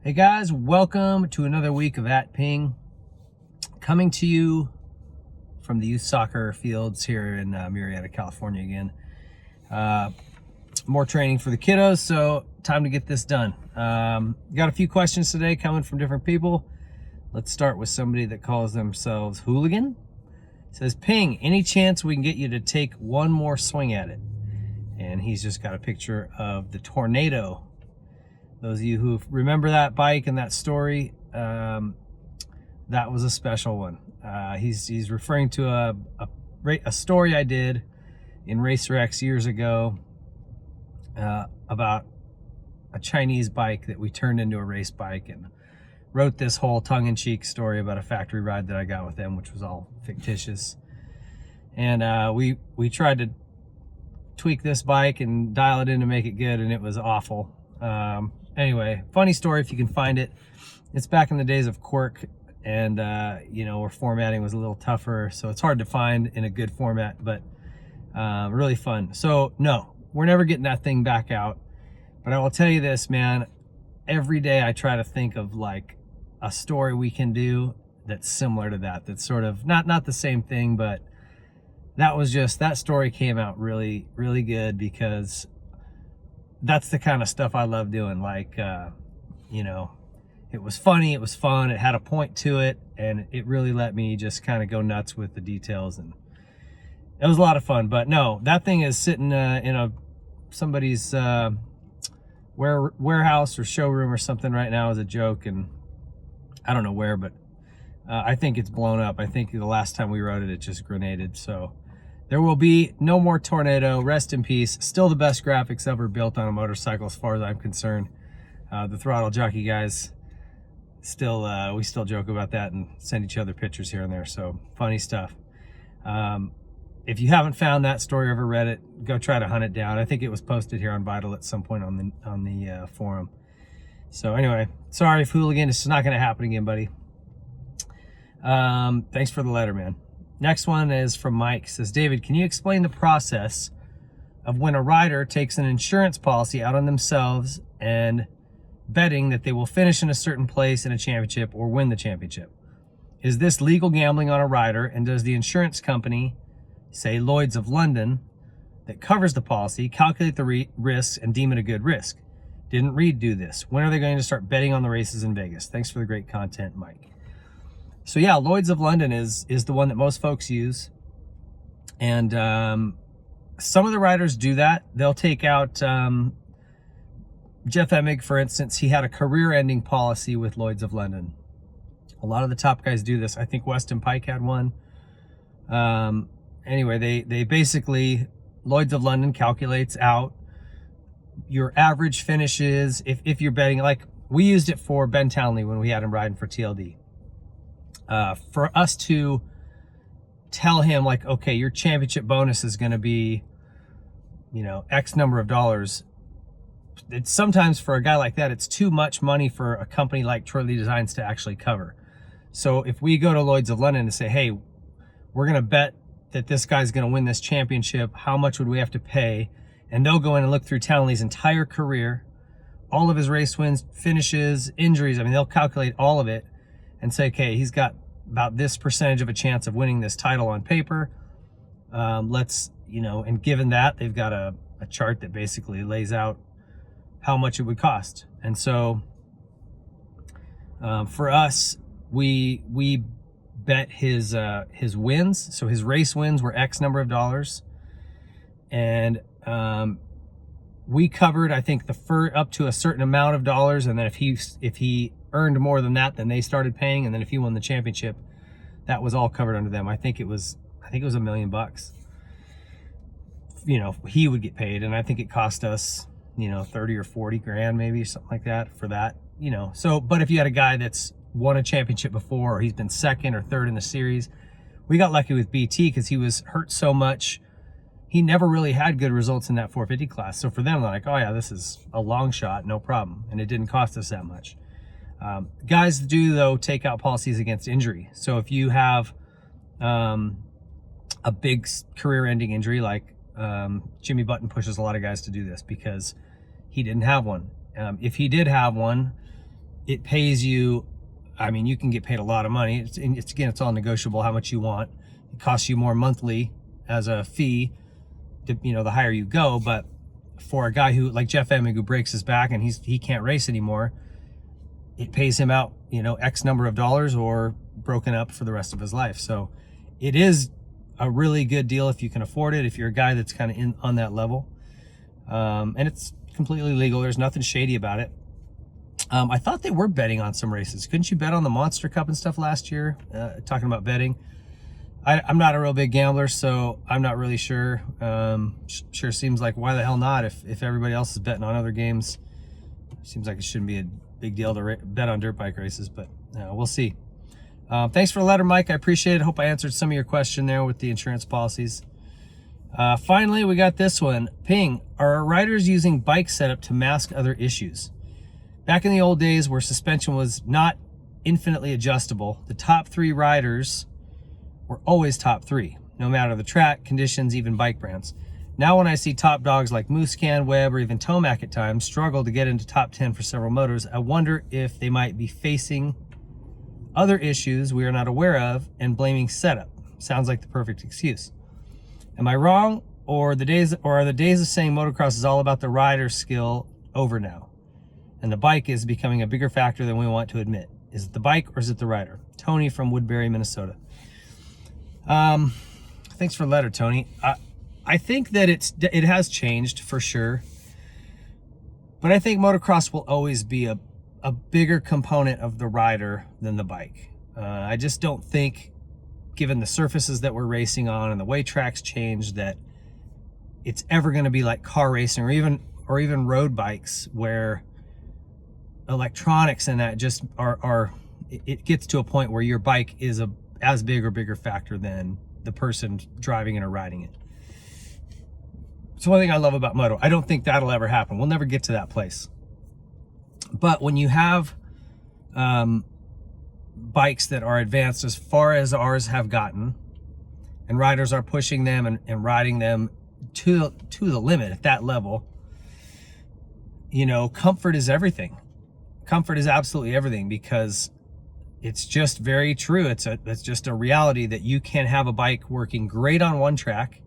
Hey guys, welcome to another week of At Ping, coming to you from the youth soccer fields here in Murrieta, California again. More training for the kiddos, so time to get this done. Got a few questions today coming from different people. Let's start with somebody that calls themselves Hooligan. It says, Ping, any chance we can get you to take one more swing at it? And he's just got a picture of the tornado. Those of you who remember that bike and that story, that was a special one. He's referring to a story I did in Racer X years ago about a Chinese bike that we turned into a race bike, and wrote this whole tongue-in-cheek story about a factory ride that I got with them, which was all fictitious. And we tried to tweak this bike and dial it in to make it good, and it was awful. Anyway, funny story if you can find it. It's back in the days of Quirk, and where formatting was a little tougher, so it's hard to find in a good format, but really fun. So no, we're never getting that thing back out. But I will tell you this, man, every day I try to think of like a story we can do that's similar to that, that's sort of not the same thing, but that story came out really, really good, because that's the kind of stuff I love doing. Like, it was funny, it was fun, it had a point to it, and it really let me just kind of go nuts with the details, and it was a lot of fun. But no, that thing is sitting in somebody's warehouse or showroom or something right now as a joke, and I don't know where, but I think it's blown up. I think the last time we rode it, it just grenaded. So there will be no more tornado. Rest in peace. Still the best graphics ever built on a motorcycle as far as I'm concerned. The Throttle Jockey guys, we still joke about that and send each other pictures here and there. So funny stuff. If you haven't found that story or ever read it, go try to hunt it down. I think it was posted here on Vital at some point on the forum. So anyway, sorry if Hooligan, it's not going to happen again, buddy. Thanks for the letter, man. Next one is from Mike. It says, David, can you explain the process of when a rider takes an insurance policy out on themselves and betting that they will finish in a certain place in a championship or win the championship? Is this legal gambling on a rider, and does the insurance company, say Lloyds of London, that covers the policy, calculate the risks and deem it a good risk? Didn't Reed do this? When are they going to start betting on the races in Vegas? Thanks for the great content, Mike. So yeah, Lloyds of London is the one that most folks use. And some of the riders do that. They'll take out, Jeff Emig, for instance, he had a career-ending policy with Lloyds of London. A lot of the top guys do this. I think Weston Pike had one. Anyway, they basically, Lloyds of London calculates out your average finishes. If you're betting, like we used it for Ben Townley when we had him riding for TLD. For us to tell him, like, okay, your championship bonus is going to be, X number of dollars. It's sometimes, for a guy like that, it's too much money for a company like Troy Lee Designs to actually cover. So if we go to Lloyds of London and say, hey, we're going to bet that this guy's going to win this championship, how much would we have to pay? And they'll go in and look through Townley's entire career, all of his race wins, finishes, injuries. I mean, they'll calculate all of it and say, okay, he's got about this percentage of a chance of winning this title on paper. And given that, they've got a chart that basically lays out how much it would cost. And so for us, we bet his wins. So his race wins were X number of dollars. And we covered, I think, up to a certain amount of dollars. And then if he earned more than that, then they started paying, and then if he won the championship, that was all covered under them. I think it was $1 million. He would get paid, and I think it cost us 30 or 40 grand, maybe something like that for that. So, but if you had a guy that's won a championship before, or he's been second or third in the series, we got lucky with BT because he was hurt so much. He never really had good results in that 450 class. So for them, they're like, oh yeah, this is a long shot, no problem, and it didn't cost us that much. Guys do, though, take out policies against injury. So if you have a big career-ending injury, like Jimmy Button pushes a lot of guys to do this because he didn't have one. If he did have one, it pays you. I mean, you can get paid a lot of money. It's again, it's all negotiable how much you want. It costs you more monthly as a fee, the higher you go. But for a guy who, like Jeff Emig, who breaks his back and he can't race anymore, it pays him out, X number of dollars or broken up for the rest of his life. So it is a really good deal if you can afford it, if you're a guy that's kind of on that level. And it's completely legal. There's nothing shady about it. I thought they were betting on some races. Couldn't you bet on the Monster Cup and stuff last year? Talking about betting. I'm not a real big gambler, so I'm not really sure. Sure seems like, why the hell not? If everybody else is betting on other games, seems like it shouldn't be a big deal to bet on dirt bike races, but we'll see. Thanks for the letter, Mike. I appreciate it. Hope I answered some of your question there with the insurance policies. Finally, we got this one. Ping, are riders using bike setup to mask other issues? Back in the old days where suspension was not infinitely adjustable, the top 3 riders were always top 3, no matter the track, conditions, even bike brands. Now when I see top dogs like Muscan, Webb, or even Tomac at times struggle to get into top 10 for several motors, I wonder if they might be facing other issues we are not aware of and blaming setup. Sounds like the perfect excuse. Am I wrong, or are the days of saying motocross is all about the rider's skill over now, and the bike is becoming a bigger factor than we want to admit? Is it the bike or is it the rider? Tony from Woodbury, Minnesota. Thanks for the letter, Tony. I think that it has changed for sure, but I think motocross will always be a bigger component of the rider than the bike. I just don't think, given the surfaces that we're racing on and the way tracks change, that it's ever going to be like car racing or even road bikes, where electronics and that just it gets to a point where your bike is as big or bigger factor than the person driving it or riding it. It's one thing I love about moto. I don't think that'll ever happen. We'll never get to that place. But when you have bikes that are advanced as far as ours have gotten, and riders are pushing them and riding them to the limit at that level, comfort is everything. Comfort is absolutely everything, because it's just very true. It's just a reality that you can have a bike working great on one track,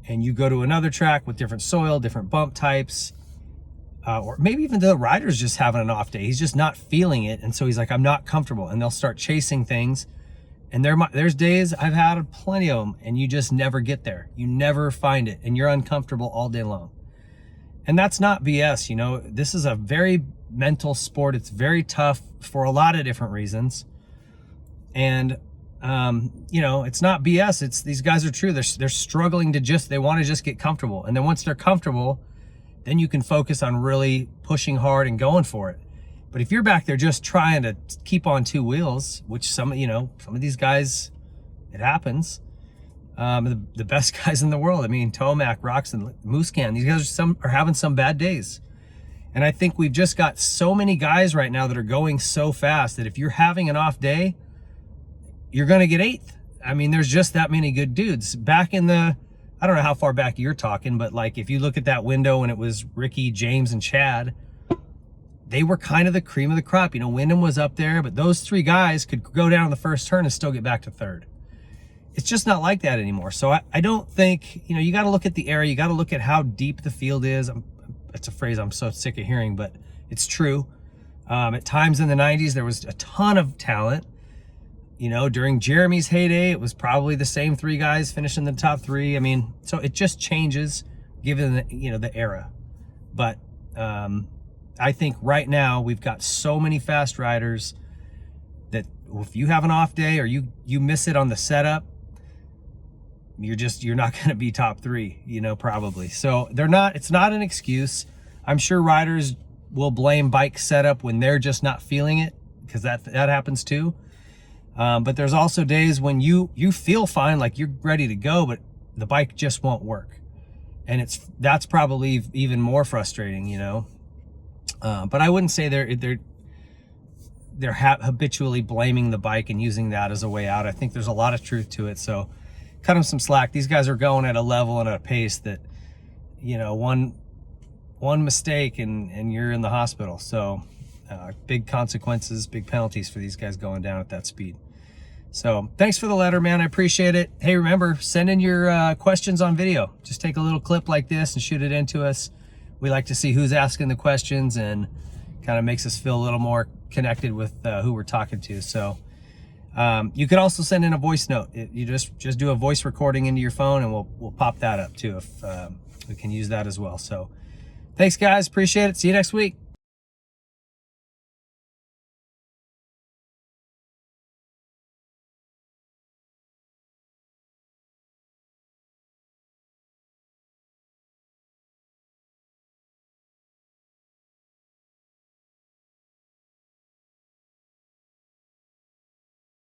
and you go to another track with different soil, different bump types, or maybe even the rider's just having an off day. He's just not feeling it, and so he's like, I'm not comfortable, and they'll start chasing things. And there's days, I've had plenty of them, and you just never get there. You never find it, and you're uncomfortable all day long. And that's not BS. This is a very mental sport. It's very tough for a lot of different reasons. And, it's not BS. It's, these guys are true. They're struggling they want to just get comfortable. And then once they're comfortable, then you can focus on really pushing hard and going for it. But if you're back there just trying to keep on 2 wheels, which some of these guys, it happens. The best guys in the world, Tomac, Roxon, Muscan, these guys are having some bad days. And I think we've just got so many guys right now that are going so fast that if you're having an off day, you're going to get 8th. There's just that many good dudes. Back in I don't know how far back you're talking, but like if you look at that window when it was Ricky, James, and Chad, they were kind of the cream of the crop. Wyndham was up there, but those 3 guys could go down in the first turn and still get back to 3rd. It's just not like that anymore. So I don't think, you got to look at the area. You got to look at how deep the field is. It's a phrase I'm so sick of hearing, but it's true. At times in the 90s, there was a ton of talent. During Jeremy's heyday, it was probably the same 3 guys finishing the top 3. So it just changes given the era. But I think right now we've got so many fast riders that if you have an off day or you miss it on the setup, you're not going to be top 3, probably. So it's not an excuse. I'm sure riders will blame bike setup when they're just not feeling it, because that happens too. But there's also days when you feel fine, like you're ready to go, but the bike just won't work. And that's probably even more frustrating, but I wouldn't say they're habitually blaming the bike and using that as a way out. I think there's a lot of truth to it. So cut them some slack. These guys are going at a level and at a pace that, one mistake and you're in the hospital. So Big consequences, big penalties for these guys going down at that speed. So thanks for the letter, man. I appreciate it. Hey, remember, send in your questions on video. Just take a little clip like this and shoot it into us. We like to see who's asking the questions, and kind of makes us feel a little more connected with who we're talking to. So you can also send in a voice note. You just do a voice recording into your phone, and we'll pop that up too if we can use that as well. So thanks, guys. Appreciate it. See you next week.